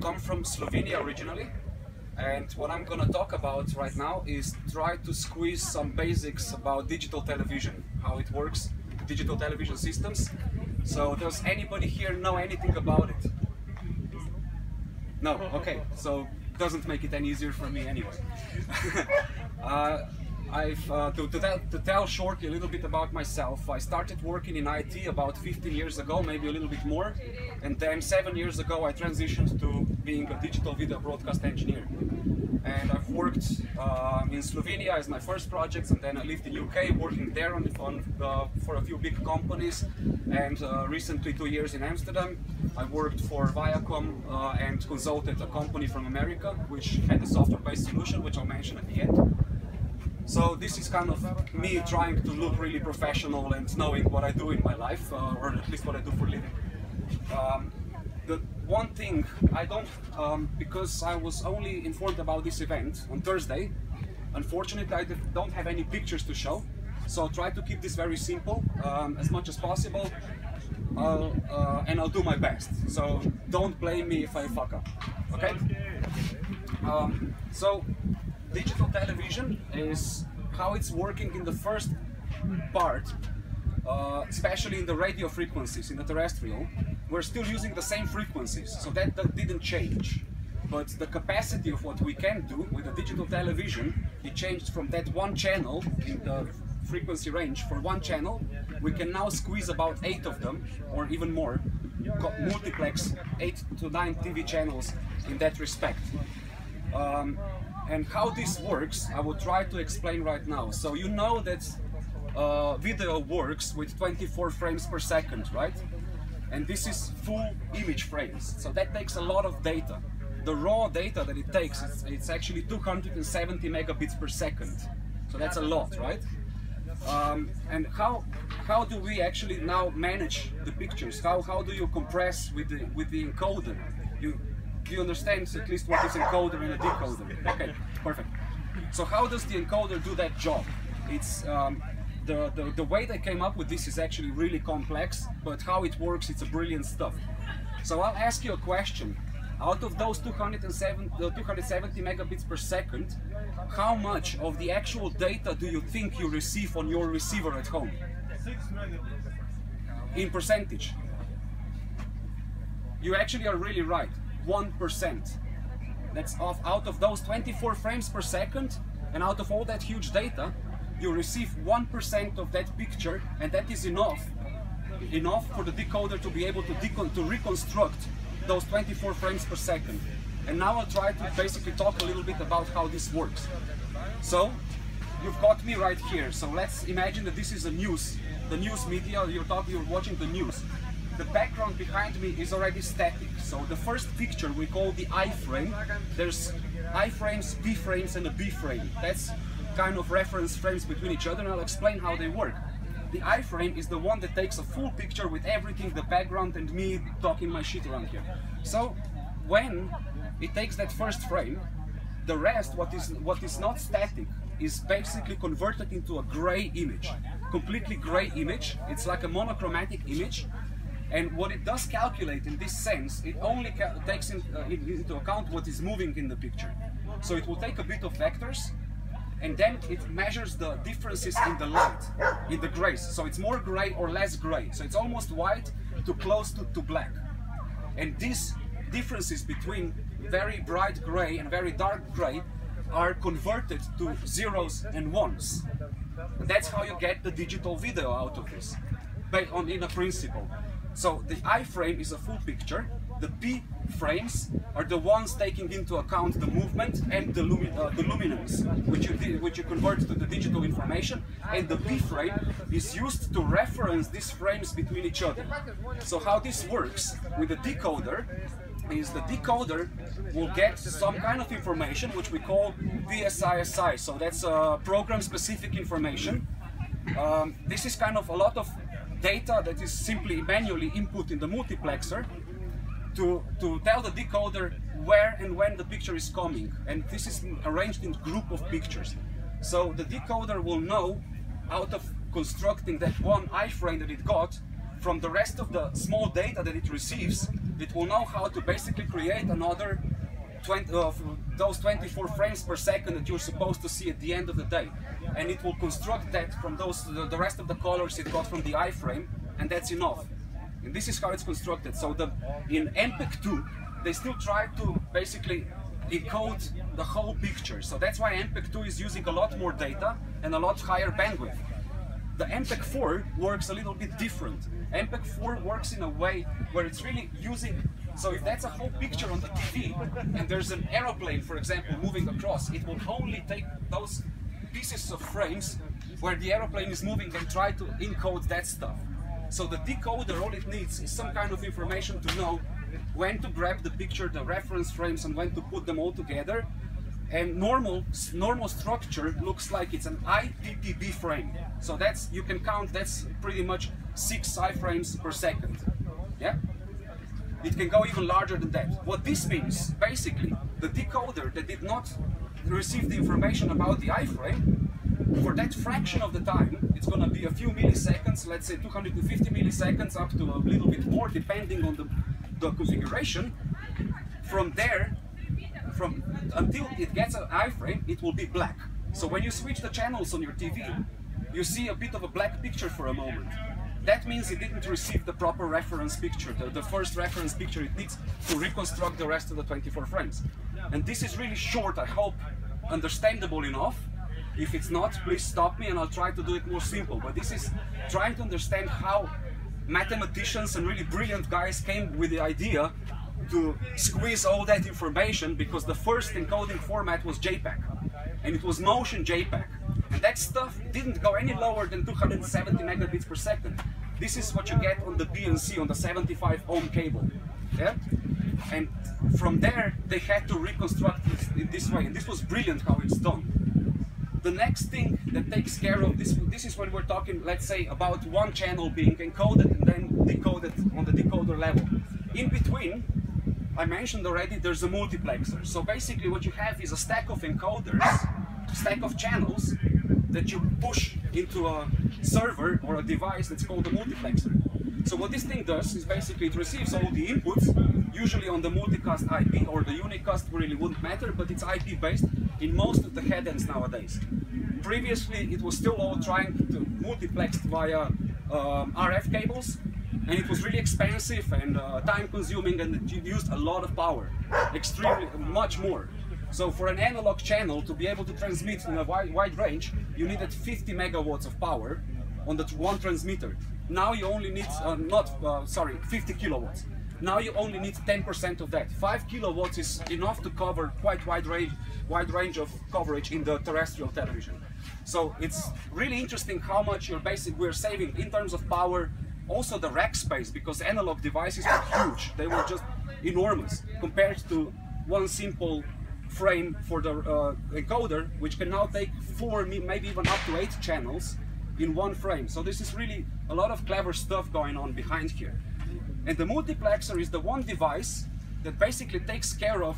come from Slovenia originally, and what I'm gonna talk about right now is try to squeeze some basics about digital television, how it works, digital television systems. So does anybody here know anything about it? No? Okay, so doesn't make it any easier for me anyway. To tell shortly a little bit about myself, I started working in IT about 15 years ago, maybe a little bit more, and then 7 years ago I transitioned to being a digital video broadcast engineer. And I've worked in Slovenia as my first projects, and then I lived in UK working there for a few big companies, and recently 2 years in Amsterdam. I worked for Viacom and consulted a company from America which had a software-based solution, which I'll mention at the end. So this is kind of me trying to look really professional and knowing what I do in my life, or at least what I do for a living. The one thing I don't, because I was only informed about this event on Thursday, unfortunately I don't have any pictures to show, so I'll try to keep this very simple as much as possible, and I'll do my best, so don't blame me if I fuck up, okay? So digital television is how it's working in the first part, especially in the radio frequencies, in the terrestrial. We're still using the same frequencies, so that didn't change. But the capacity of what we can do with the digital television, it changed from that one channel in the frequency range. For one channel, we can now squeeze about 8 of them, or even more, multiplex 8 to 9 TV channels in that respect. And how this works, I will try to explain right now. So you know that video works with 24 frames per second, right? And this is full image frames, so that takes a lot of data. The raw data that it takes, it's actually 270 megabits per second, so that's a lot, right? And how do we actually now manage the pictures? How do you compress with the encoder? Do you understand at least what is encoder and a decoder? Okay, perfect. So how does the encoder do that job? It's the way they came up with this is actually really complex, but how it works, it's a brilliant stuff. So I'll ask you a question. Out of those 270 megabits per second, how much of the actual data do you think you receive on your receiver at home? In percentage. You actually are really right. 1%. That's out of those 24 frames per second, and out of all that huge data, you receive 1% of that picture, and that is enough for the decoder to be able to reconstruct those 24 frames per second. And now I'll try to basically talk a little bit about how this works. So you've got me right here. So let's imagine that this is the news media. You're watching the news. The background behind me is already static. So the first picture we call the I frame. There's I frames, B frames, and a B frame. That's kind of reference frames between each other, and I'll explain how they work. The I frame is the one that takes a full picture with everything, the background and me talking my shit around here. So when it takes that first frame, the rest, what is not static, is basically converted into a gray image, completely gray image. It's like a monochromatic image. And what it does calculate in this sense, it only takes into account what is moving in the picture. So it will take a bit of vectors, and then it measures the differences in the light, in the grays. So it's more gray or less gray. So it's almost white to close to black. And these differences between very bright gray and very dark gray are converted to zeros and ones. And that's how you get the digital video out of this, in a principle. So the I frame is a full picture. The P frames are the ones taking into account the movement and the luminance, which you convert to the digital information. And the B frame is used to reference these frames between each other. So how this works with the decoder is the decoder will get some kind of information which we call PSISI. So that's program-specific information. This is kind of a lot of data that is simply manually input in the multiplexer to tell the decoder where and when the picture is coming, and this is arranged in group of pictures. So the decoder will know, out of constructing that one iframe that it got, from the rest of the small data that it receives, it will know how to basically create another 20 of those 24 frames per second that you're supposed to see at the end of the day, and it will construct that from those the rest of the colors it got from the iframe, and that's enough. And this is how it's constructed. So in MPEG 2 they still try to basically encode the whole picture. So that's why MPEG 2 is using a lot more data and a lot higher bandwidth. The MPEG 4 works a little bit different. MPEG 4 works in a way where it's really using, so if that's a whole picture on the TV and there's an aeroplane, for example, moving across, it will only take those pieces of frames where the aeroplane is moving and try to encode that stuff. So the decoder, all it needs is some kind of information to know when to grab the picture, the reference frames, and when to put them all together. And normal structure looks like it's an IPTV frame. So that's, you can count, that's pretty much 6 iframes per second. Yeah? It can go even larger than that. What this means, basically, the decoder that did not receive the information about the iframe, for that fraction of the time, it's going to be a few milliseconds, let's say 250 milliseconds up to a little bit more, depending on the configuration. From there, until it gets an iframe, it will be black. So when you switch the channels on your TV, you see a bit of a black picture for a moment. That means it didn't receive the proper reference picture, the first reference picture it needs to reconstruct the rest of the 24 frames. And this is really short, I hope understandable enough. If it's not, please stop me and I'll try to do it more simple. But this is trying to understand how mathematicians and really brilliant guys came with the idea to squeeze all that information, because the first encoding format was JPEG, and it was motion JPEG, and that stuff didn't go any lower than 270 megabits per second. This is what you get on the BNC, on the 75 ohm cable. Yeah? And from there they had to reconstruct it in this way, and this was brilliant how it's done. The next thing that takes care of this is when we're talking, let's say, about one channel being encoded and then decoded on the decoder level. In between, I mentioned already, there's a multiplexer. So basically what you have is a stack of encoders, stack of channels that you push into a server or a device that's called a multiplexer. So what this thing does is basically it receives all the inputs, usually on the multicast IP, or the unicast really wouldn't matter, but it's IP based in most of the headends nowadays. Previously it was still all trying to multiplex via RF cables, and it was really expensive and time consuming, and it used a lot of power, extremely much more. So for an analog channel to be able to transmit in a wide range, you needed 50 megawatts of power on that one transmitter. Now you only need 50 kilowatts. Now you only need 10% of that. 5 kilowatts is enough to cover quite wide range of coverage in the terrestrial television. So it's really interesting how much we're saving in terms of power. Also the rack space, because analog devices were huge. They were just enormous compared to one simple frame for the encoder, which can now take 4, maybe even up to 8 channels in one frame. So this is really a lot of clever stuff going on behind here. And the multiplexer is the one device that basically takes care of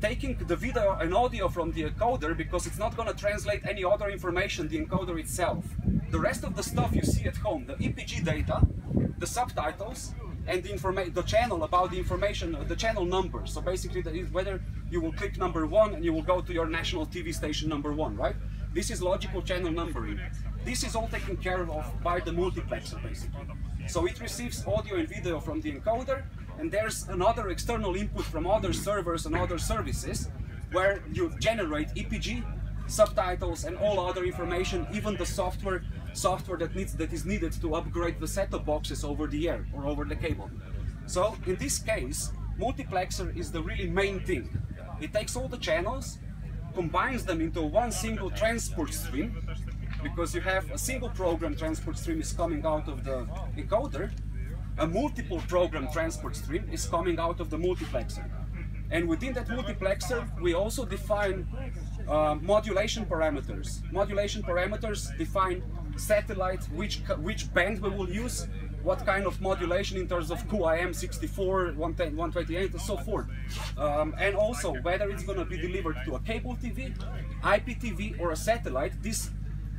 taking the video and audio from the encoder, because it's not going to translate any other information, the encoder itself. The rest of the stuff you see at home, the EPG data, the subtitles, and the channel about the information, the channel number. So basically whether you will click number 1 and you will go to your national TV station number 1, right? This is logical channel numbering. This is all taken care of by the multiplexer basically. So it receives audio and video from the encoder, and there's another external input from other servers and other services where you generate EPG, subtitles, and all other information, even the software that is needed to upgrade the set-top boxes over the air or over the cable. So in this case, multiplexer is the really main thing. It takes all the channels, combines them into one single transport stream, because you have a single program transport stream is coming out of the encoder, a multiple program transport stream is coming out of the multiplexer. And within that multiplexer, we also define modulation parameters. Modulation parameters define satellite, which band we will use, what kind of modulation in terms of QAM 64, 110, 128, and so forth. And also whether it's going to be delivered to a cable TV, IPTV, or a satellite. These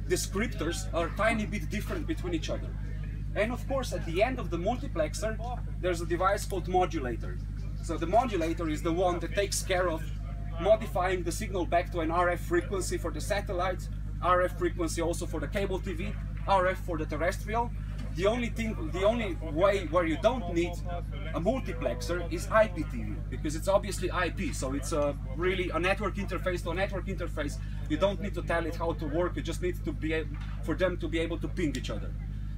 descriptors are a tiny bit different between each other. And of course, at the end of the multiplexer, there's a device called modulator. So the modulator is the one that takes care of modifying the signal back to an RF frequency for the satellite, RF frequency also for the cable TV, RF for the terrestrial. The only way where you don't need a multiplexer is IPTV, because it's obviously IP, so it's really a network interface to a network interface. You don't need to tell it how to work, you just need to be able, for them to be able to ping each other.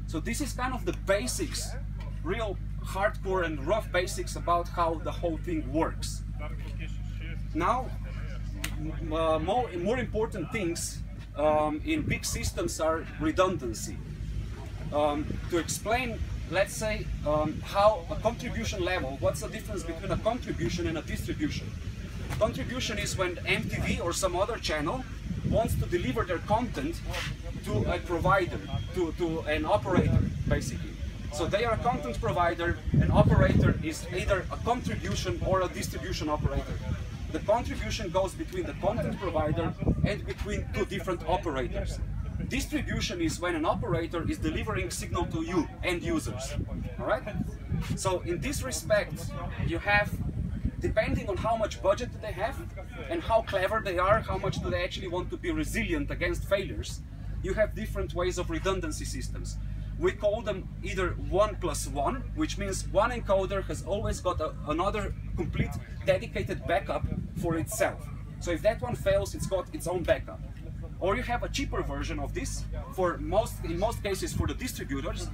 So this is kind of the basics, real hardcore and rough basics about how the whole thing works. Now, more important things in big systems are redundancy. To explain, let's say, how a contribution level, what's the difference between a contribution and a distribution? Contribution is when MTV or some other channel wants to deliver their content to a provider, to an operator, basically. So they are a content provider, an operator is either a contribution or a distribution operator. The contribution goes between the content provider and between two different operators. Distribution is when an operator is delivering signal to you, end users. All right? So in this respect, you have, depending on how much budget they have and how clever they are, how much do they actually want to be resilient against failures, you have different ways of redundancy systems. We call them either 1+1, which means one encoder has always got another complete dedicated backup for itself. So if that one fails, it's got its own backup. Or you have a cheaper version of this, in most cases for the distributors,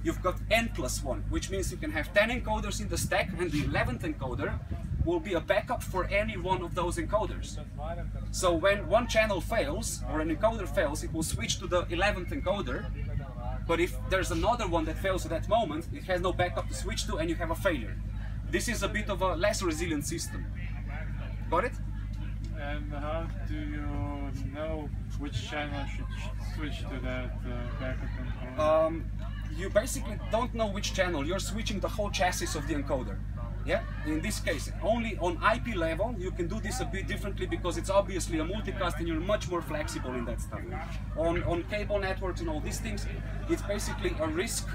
you've got N+1, which means you can have 10 encoders in the stack, and the 11th encoder will be a backup for any one of those encoders. So when one channel fails, or an encoder fails, it will switch to the 11th encoder, but if there's another one that fails at that moment, it has no backup to switch to, and you have a failure. This is a bit of a less resilient system. Got it? And how do you know which channel should switch to that backup encoder? You basically don't know which channel, you're switching the whole chassis of the encoder. Yeah? In this case, only on IP level you can do this a bit differently because it's obviously a multicast and you're much more flexible in that stuff. On cable networks and all these things, it's basically a risk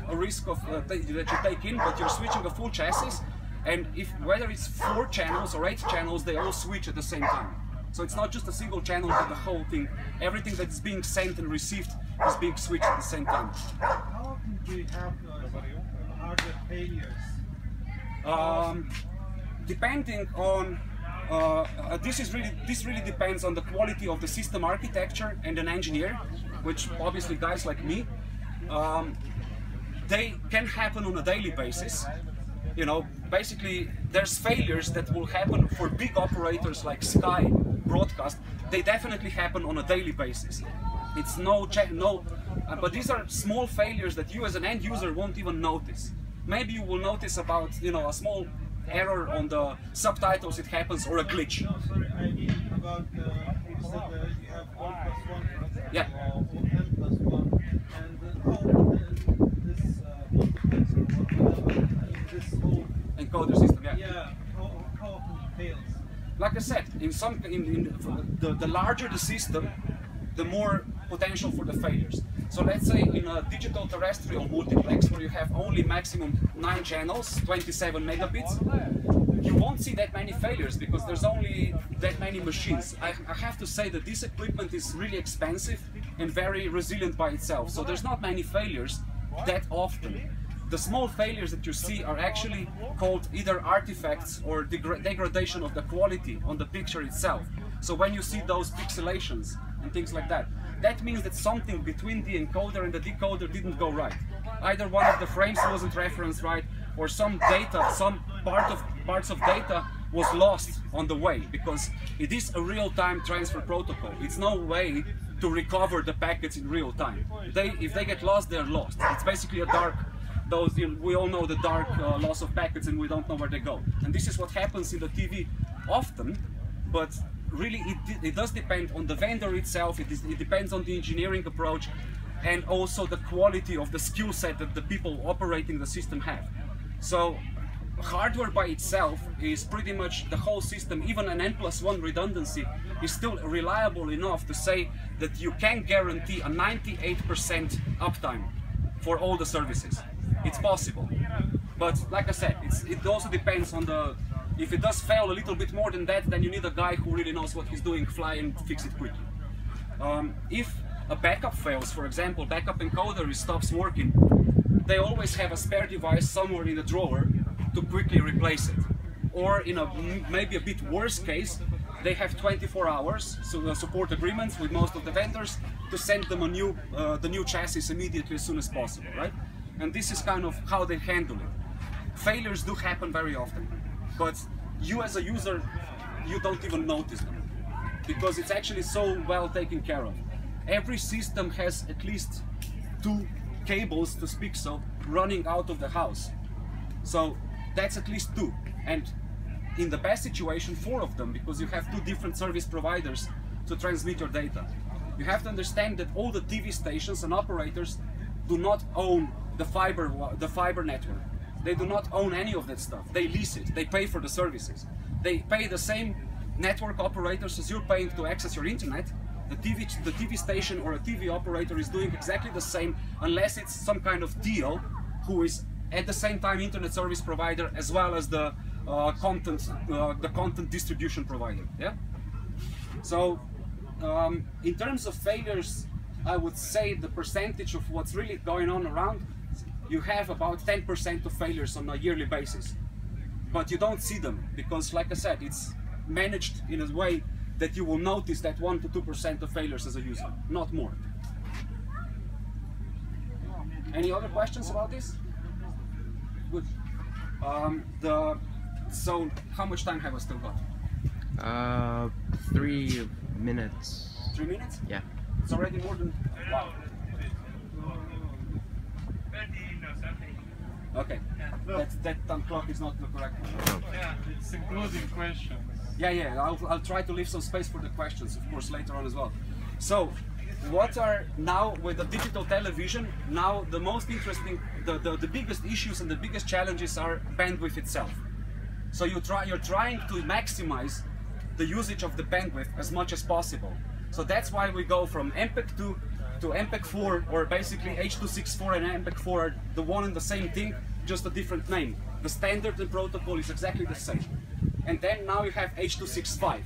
of that you take in, but you're switching a full chassis, and whether it's 4 channels or 8 channels, they all switch at the same time. So it's not just a single channel, but the whole thing. Everything that's being sent and received is being switched at the same time. How often do you have hardware failures? Depending on this really depends on the quality of the system architecture and an engineer, which obviously guys like me, they can happen on a daily basis. You know, basically there's failures that will happen for big operators like Sky Broadcast. They definitely happen on a daily basis. It's but these are small failures that you as an end user won't even notice. Maybe you will notice about, you know, a small error on the subtitles, it happens, or a glitch. No, sorry, I mean about you said you have 1+1, yeah, or N+1, and this this whole encoder system. Yeah, how often it fails? Like I said, the larger the system, the more potential for the failures. So let's say in a digital terrestrial multiplex where you have only maximum 9 channels, 27 megabits, you won't see that many failures because there's only that many machines. I have to say that this equipment is really expensive and very resilient by itself, so there's not many failures that often. The small failures that you see are actually called either artifacts or degradation of the quality on the picture itself. So when you see those pixelations and things like that, that means that something between the encoder and the decoder didn't go right. Either one of the frames wasn't referenced right, or some data, some parts of data was lost on the way, because it is a real-time transfer protocol. It's no way to recover the packets in real time. If they get lost, they're lost. It's basically a dark, we all know the dark loss of packets and we don't know where they go. And this is what happens in the TV often, but really it does depend on the vendor itself, it depends on the engineering approach, and also the quality of the skill set that the people operating the system have. So hardware by itself is pretty much the whole system. Even an N+1 redundancy is still reliable enough to say that you can guarantee a 98% uptime for all the services. It's possible. But like I said, it also depends on the... If it does fail a little bit more than that, then you need a guy who really knows what he's doing, fly and fix it quickly. If a backup fails, for example, backup encoder stops working, they always have a spare device somewhere in the drawer to quickly replace it. Or in a maybe a bit worse case, they have 24 hours, so support agreements with most of the vendors to send them the new chassis immediately as soon as possible, right? And this is kind of how they handle it. Failures do happen very often, but you as a user, you don't even notice them because it's actually so well taken care of. Every system has at least 2 cables, to speak so, running out of the house. So that's at least 2. And in the best situation, 4 of them, because you have 2 different service providers to transmit your data. You have to understand that all the TV stations and operators do not own the fiber network. They do not own any of that stuff. They lease it. They pay for the services. They pay the same network operators as you're paying to access your internet. The TV station or a TV operator is doing exactly the same, unless it's some kind of deal who is at the same time internet service provider as well as the content distribution provider. Yeah. So in terms of failures, I would say the percentage of what's really going on around, you have about 10% of failures on a yearly basis, but you don't see them because, like I said, it's managed in a way that you will notice that 1 to 2% of failures as a user, not more. Any other questions about this? Good. So how much time have I still got? 3 minutes. 3 minutes? Yeah. It's already more than... Wow. Okay, that time clock is not the correct one. Yeah, it's including questions. Yeah, I'll try to leave some space for the questions, of course, later on as well. So, what are now with the digital television, now the most interesting, the biggest issues and the biggest challenges are bandwidth itself. So you're trying to maximize the usage of the bandwidth as much as possible. So that's why we go from MPEG-2 to MPEG-4, or basically H.264 and MPEG-4 are the one and the same thing, just a different name. The standard and protocol is exactly the same. And then now you have H.265.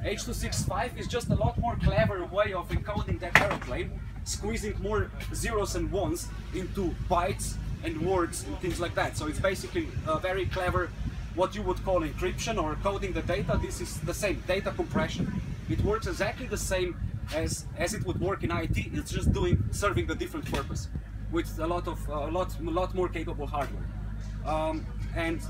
H.265 is just a lot more clever way of encoding that aeroplane, squeezing more zeros and ones into bytes and words and things like that. So it's basically a very clever, what you would call encryption or coding the data. This is the same, data compression. It works exactly the same as it would work in IT. It's just serving a different purpose with a lot more capable hardware. And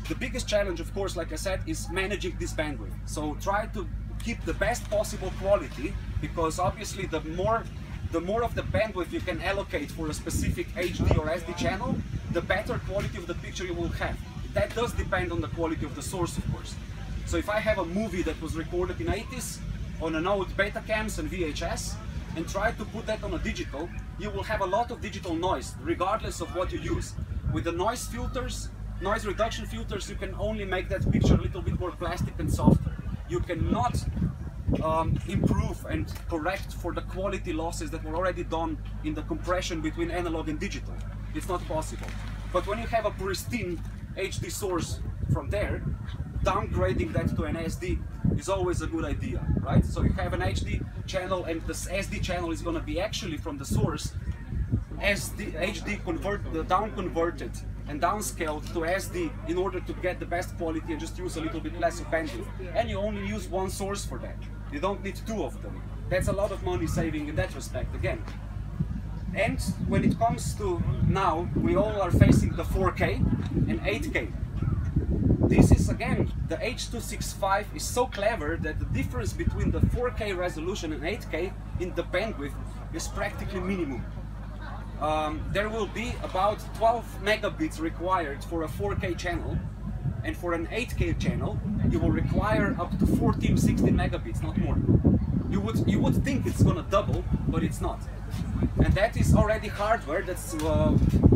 the biggest challenge, of course, like I said, is managing this bandwidth. So try to keep the best possible quality, because obviously the more of the bandwidth you can allocate for a specific HD or SD channel, the better quality of the picture you will have. That does depend on the quality of the source, of course. So if I have a movie that was recorded in 80s on an old Betacams and VHS, and try to put that on a digital, you will have a lot of digital noise, regardless of what you use. With the noise filters, noise reduction filters, you can only make that picture a little bit more plastic and softer. You cannot improve and correct for the quality losses that were already done in the compression between analog and digital. It's not possible. But when you have a pristine HD source from there, downgrading that to an SD is always a good idea, right? So you have an HD channel and this SD channel is going to be actually from the source down converted and downscaled to SD in order to get the best quality and just use a little bit less of bandwidth. And you only use one source for that. You don't need 2 of them. That's a lot of money saving in that respect again. And when it comes to now, we all are facing the 4K and 8K. This is again, the H.265 is so clever that the difference between the 4K resolution and 8K in the bandwidth is practically minimum. There will be about 12 megabits required for a 4K channel, and for an 8K channel you will require up to 14-16 megabits, not more. You would think it's gonna double, but it's not. And that is already hardware that's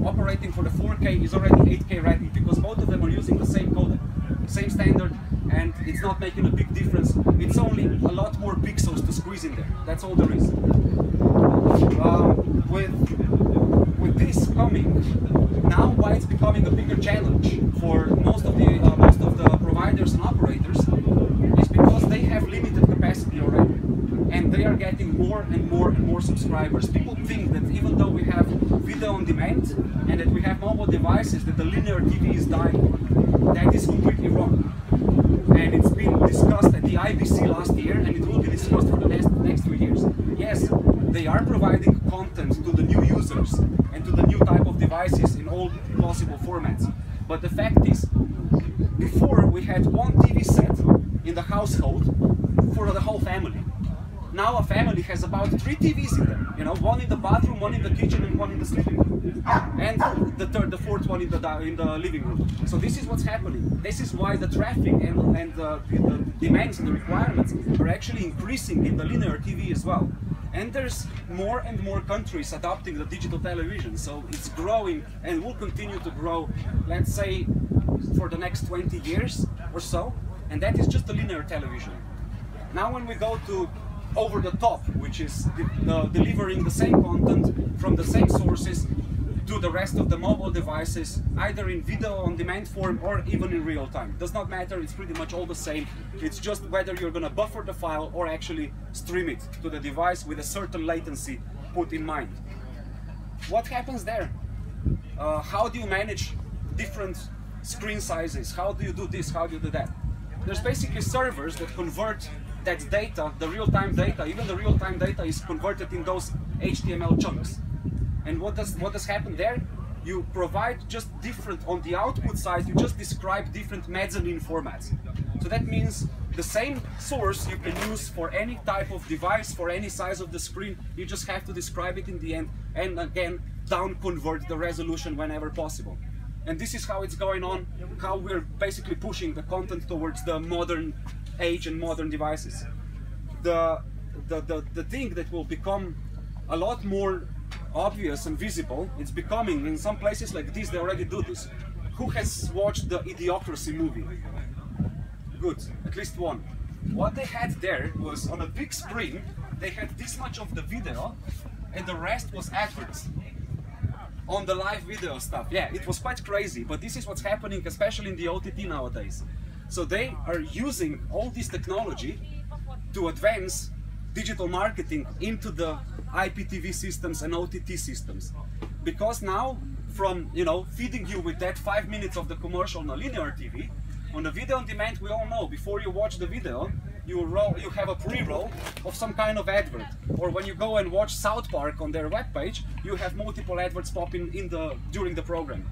operating for the 4K is already 8K ready, because both of them are using the same codec, same standard, and it's not making a big difference. It's only a lot more pixels to squeeze in there. That's all there is. with this coming, now why it's becoming a bigger challenge for most of the providers and operators is because they have limited capacity already, and they are getting more and more and more subscribers. People think that even though we have video on demand and that we have mobile devices, that the linear TV is dying. That is completely wrong. And it's been discussed at the IBC last year, and it will be discussed for the next 2 years. Yes, they are providing content to the new users and to the new type of devices in all possible formats. But the fact is, before we had one TV set in the household for the whole family. Now a family has about 3 TVs in there, you know, one in the bathroom, one in the kitchen, and one in the sleeping room, and the fourth one in the living room. So this is what's happening. This is why the traffic and the demands and the requirements are actually increasing in the linear TV as well. And there's more and more countries adopting the digital television, so it's growing and will continue to grow, let's say, for the next 20 years or so, and that is just the linear television. Now when we go to over the top, which is delivering the same content from the same sources to the rest of the mobile devices, either in video on demand form or even in real time. Does not matter, it's pretty much all the same. It's just whether you're going to buffer the file or actually stream it to the device with a certain latency put in mind. What happens there? How do you manage different screen sizes? How do you do this? How do you do that? There's basically servers that convert that data, the real-time data. Even the real-time data is converted in those HTML chunks. And what does happen there? You provide just different, on the output side, you just describe different mezzanine formats. So that means the same source you can use for any type of device, for any size of the screen. You just have to describe it in the end, and again, down convert the resolution whenever possible. And this is how it's going on, how we're basically pushing the content towards the modern age and modern devices. The thing that will become a lot more obvious and visible, it's becoming, in some places like this, they already do this. Who has watched the Idiocracy movie? Good, at least one. What they had there was, on a big screen, they had this much of the video, and the rest was adverts on the live video stuff. Yeah, it was quite crazy, but this is what's happening, especially in the OTT nowadays. So they are using all this technology to advance digital marketing into the IPTV systems and OTT systems. Because now, from, you know, feeding you with that 5 minutes of the commercial on a linear TV, on the video on demand, we all know, before you watch the video, you have a pre-roll of some kind of advert. Or when you go and watch South Park on their webpage, you have multiple adverts popping during the program.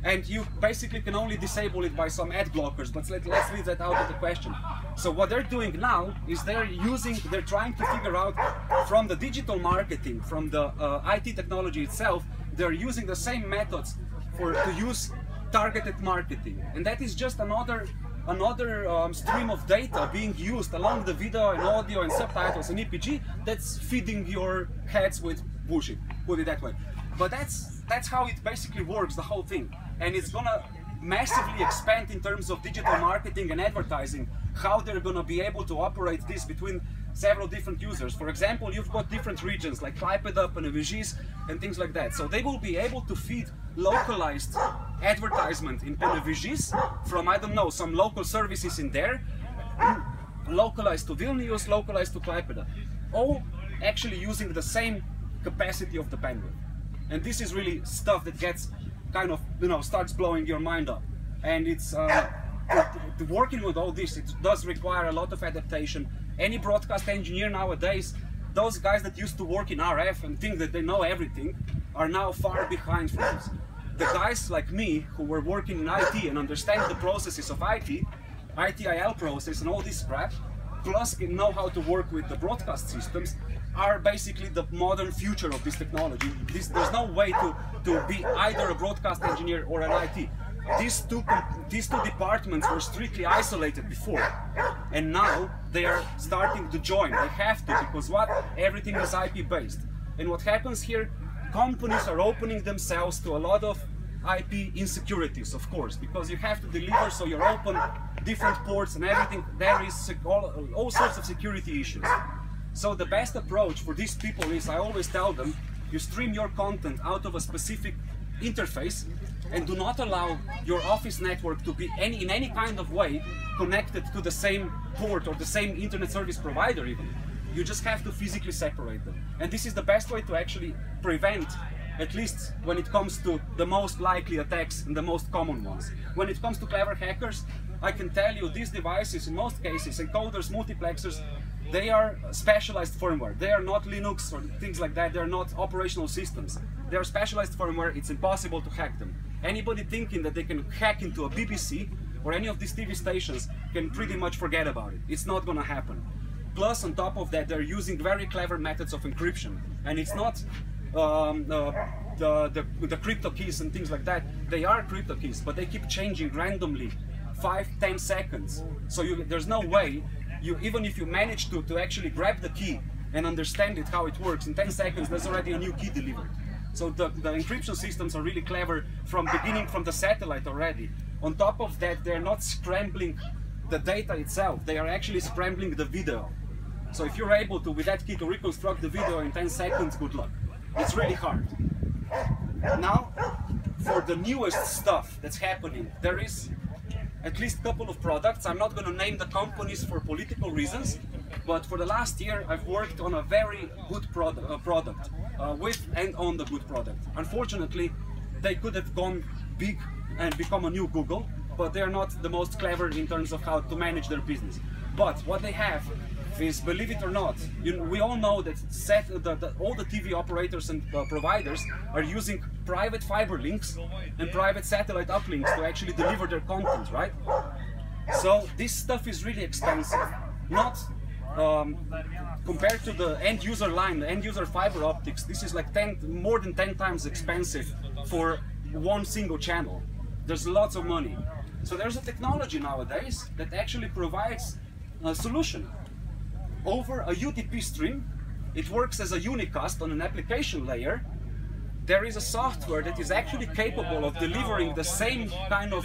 And you basically can only disable it by some ad blockers, but let's leave that out of the question. So what they're doing now is they're trying to figure out from the digital marketing, from the IT technology itself, they're using the same methods to use targeted marketing. And that is just another stream of data being used along the video and audio and subtitles and EPG that's feeding your heads with bullshit, put it that way. But that's how it basically works, the whole thing. And it's gonna massively expand in terms of digital marketing and advertising, how they're gonna be able to operate this between several different users. For example, you've got different regions like Klaipėda, Panevėžys, and things like that. So they will be able to feed localized advertisement in Panevėžys from, I don't know, some local services in there, localized to Vilnius, localized to Klaipėda, all actually using the same capacity of the bandwidth. And this is really stuff that gets kind of, you know, starts blowing your mind up. And it's working with all this, it does require a lot of adaptation. Any broadcast engineer nowadays, those guys that used to work in RF and think that they know everything, are now far behind from this. The guys like me, who were working in IT and understand the processes of IT, ITIL process and all this crap, plus know how to work with the broadcast systems, are basically the modern future of this technology. There's no way to be either a broadcast engineer or an IT. These two departments were strictly isolated before, and now they are starting to join. They have to, because what? Everything is IP based. And what happens here, companies are opening themselves to a lot of IP insecurities, of course, because you have to deliver, so you're open different ports and everything. There is all sorts of security issues. So the best approach for these people is, I always tell them, you stream your content out of a specific interface and do not allow your office network to be in any kind of way connected to the same port or the same internet service provider even. You just have to physically separate them. And this is the best way to actually prevent, at least when it comes to the most likely attacks and the most common ones. When it comes to clever hackers, I can tell you these devices, in most cases, encoders, multiplexers, they are specialized firmware. They are not Linux or things like that. They're not operational systems. They are specialized firmware. It's impossible to hack them. Anybody thinking that they can hack into a BBC or any of these TV stations can pretty much forget about it. It's not going to happen. Plus, on top of that, they're using very clever methods of encryption. And it's not the crypto keys and things like that. They are crypto keys, but they keep changing randomly, 5-10 seconds. So there's no way, even if you manage to actually grab the key and understand it, how it works, in 10 seconds there's already a new key delivered. So the encryption systems are really clever from beginning, from the satellite already. On top of that, they're not scrambling the data itself, they are actually scrambling the video. So if you're able to, with that key, to reconstruct the video in 10 seconds, good luck. It's really hard. Now, for the newest stuff that's happening, there is at least a couple of products. I'm not going to name the companies for political reasons, but for the last year I've worked on a very good product with and on the good product. Unfortunately, they could have gone big and become a new Google, but they're not the most clever in terms of how to manage their business. But what they have is, believe it or not, we all know that all the TV operators and providers are using private fiber links and private satellite uplinks to actually deliver their content, right? So this stuff is really expensive. Not compared to the end user line, the end user fiber optics, this is like more than 10 times expensive for one single channel. There's lots of money. So there's a technology nowadays that actually provides a solution. Over a UDP stream, it works as a unicast on an application layer. There is a software that is actually capable of delivering the same kind of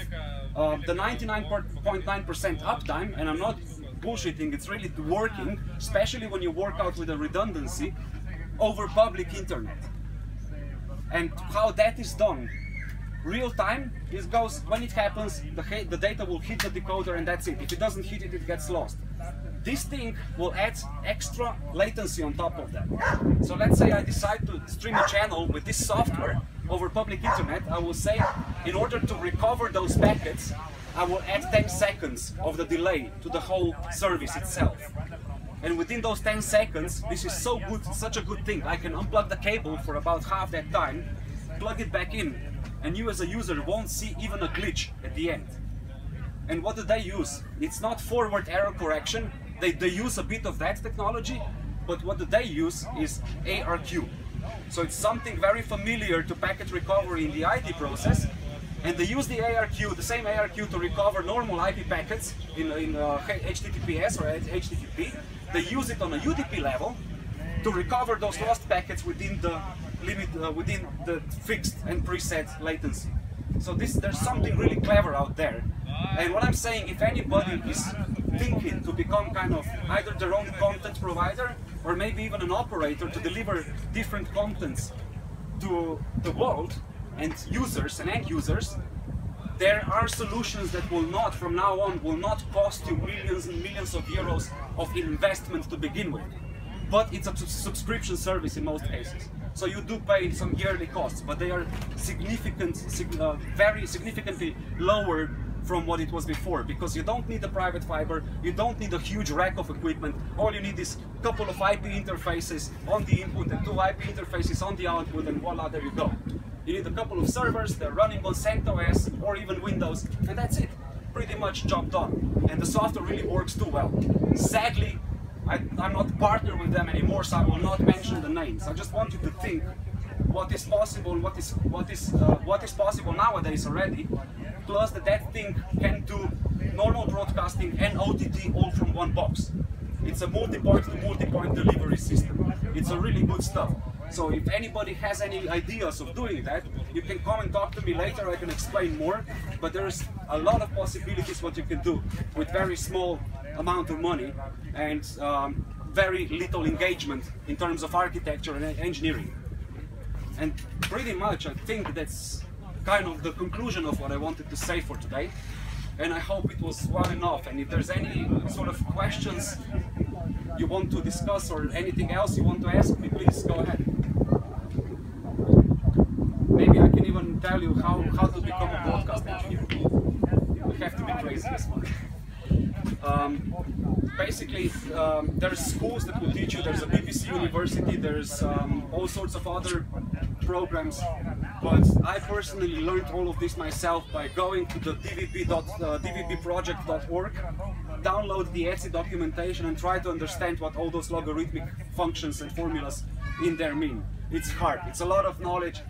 the 99.9% uptime, and I'm not bullshitting, it's really working, especially when you work out with a redundancy over public internet. And how that is done, real time, it goes, when it happens, the data will hit the decoder and that's it. If it doesn't hit it, it gets lost. This thing will add extra latency on top of that. So let's say I decide to stream a channel with this software over public internet. I will say, in order to recover those packets, I will add 10 seconds of the delay to the whole service itself. And within those 10 seconds, this is so good, such a good thing. I can unplug the cable for about half that time, plug it back in, and you as a user won't see even a glitch at the end. And what do they use? It's not forward error correction. They use a bit of that technology, but what do they use is ARQ. So it's something very familiar to packet recovery in the IT process, and they use the ARQ, the same ARQ, to recover normal IP packets in HTTPS or HTTP. They use it on a UDP level to recover those lost packets within the limit, within the fixed and preset latency. So there's something really clever out there. And what I'm saying, if anybody is thinking to become kind of either their own content provider or maybe even an operator to deliver different contents to the world and users and end users, there are solutions that will not, from now on, will not cost you millions and millions of euros of investment to begin with. But it's a subscription service in most cases. So you do pay some yearly costs, but they are very significantly lower from what it was before, because you don't need a private fiber, you don't need a huge rack of equipment. All you need is a couple of IP interfaces on the input and 2 IP interfaces on the output, and voila, there you go. You need a couple of servers, they're running on CentOS or even Windows, and that's it. Pretty much job done. And the software really works too well. Sadly, I'm not partnered with them anymore, so I will not mention the names. I just want you to think what is possible and what is possible nowadays already. Plus that thing can do normal broadcasting and OTT all from one box. It's a multi-point to multi-point delivery system. It's a really good stuff. So if anybody has any ideas of doing that, you can come and talk to me later, I can explain more. But there's a lot of possibilities what you can do with very small amount of money and very little engagement in terms of architecture and engineering. And pretty much I think that's kind of the conclusion of what I wanted to say for today. And I hope it was well enough. And if there's any sort of questions you want to discuss or anything else you want to ask me, please go ahead. Maybe I can even tell you how to become a broadcast engineer. You have to be crazy as fuck. Basically, there's schools that will teach you. There's a BBC University. There's all sorts of other programs. But I personally learned all of this myself by going to the dvbproject.org, download the Etsy documentation and try to understand what all those logarithmic functions and formulas in there mean. It's hard. It's a lot of knowledge.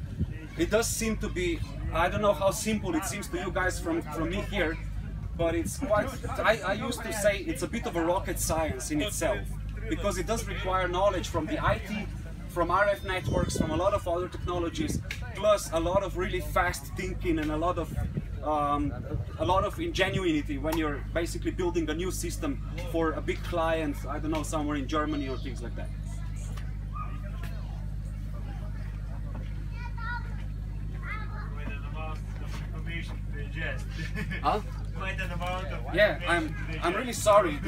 It does seem to be, I don't know how simple it seems to you guys from me here, but it's quite, I used to say it's a bit of a rocket science in itself, because it does require knowledge from the IT, from RF networks, from a lot of other technologies, plus a lot of really fast thinking and a lot of ingenuity when you're basically building a new system for a big client, I don't know, somewhere in Germany or things like that. Huh? Yeah, I'm really sorry.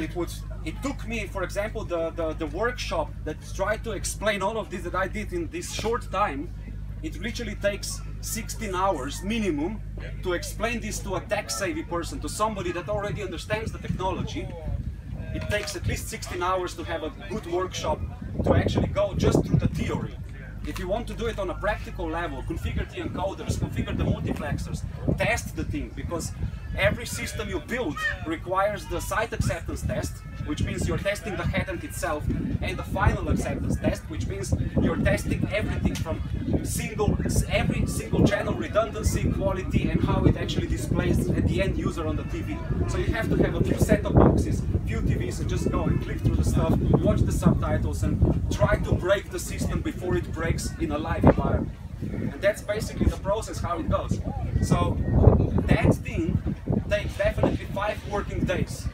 It took me, for example, the workshop that tried to explain all of this that I did in this short time. It literally takes 16 hours minimum to explain this to a tech-savvy person, to somebody that already understands the technology. It takes at least 16 hours to have a good workshop to actually go just through the theory. If you want to do it on a practical level, configure the encoders, configure the multiplexers, test the thing, because every system you build requires the site acceptance test, which means you're testing the headend itself, and the final acceptance test, which means you're testing everything from every single channel redundancy, quality, and how it actually displays at the end user on the TV. So you have to have a few set-top boxes, few TVs, and just go and click through the stuff, watch the subtitles, and try to break the system before it breaks in a live environment. And that's basically the process, how it goes. So that thing takes definitely 5 working days.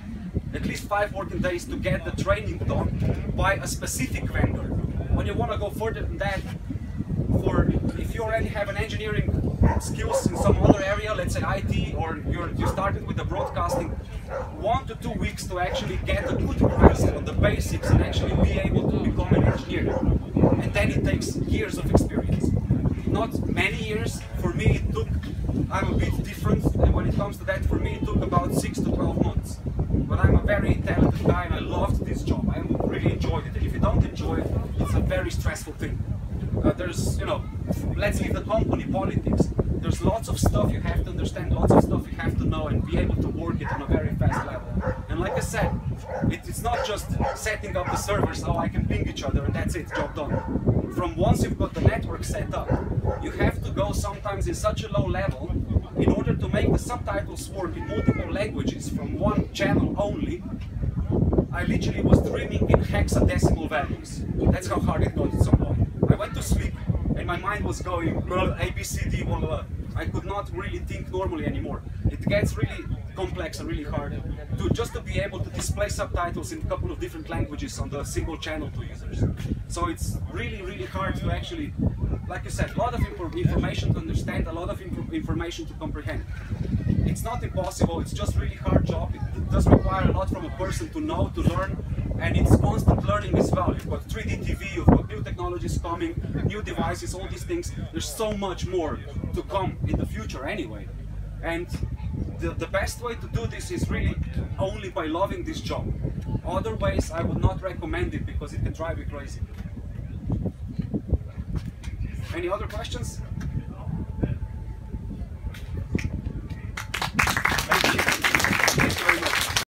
At least 5 working days to get the training done by a specific vendor. When you want to go further than that, if you already have an engineering skills in some other area, let's say IT, or you started with the broadcasting, 1 to 2 weeks to actually get a good grasp on the basics and actually be able to become an engineer. And then it takes years of experience. Not many years. For me it took, I'm a bit different, and when it comes to that, for me it took about 6 to 12 months. But I'm a very talented guy and I loved this job. I really enjoyed it. And if you don't enjoy it, it's a very stressful thing. There's, you know, let's leave the company politics. There's lots of stuff you have to understand, lots of stuff you have to know and be able to work it on a very fast level. And like I said, it's not just setting up the servers, oh, I can ping each other and that's it, job done. From once you've got the network set up, you have to go sometimes in such a low level in order to make the subtitles work in multiple languages from one channel only. I literally was dreaming in hexadecimal values. That's how hard it got at some point. I went to sleep and my mind was going, A, B, C, D, blah, blah, blah. I could not really think normally anymore. It gets really complex and really hard just to be able to display subtitles in a couple of different languages on the single channel to users. So it's really, really hard to actually, like I said, a lot of information to understand, a lot of information to comprehend. It's not impossible, it's just really hard job. It does require a lot from a person to know, to learn, and it's constant learning as well. You've got 3D TV, you've got new technologies coming, new devices, all these things. There's so much more to come in the future anyway. And the best way to do this is really only by loving this job. Other ways I would not recommend it because it can drive you crazy. Any other questions?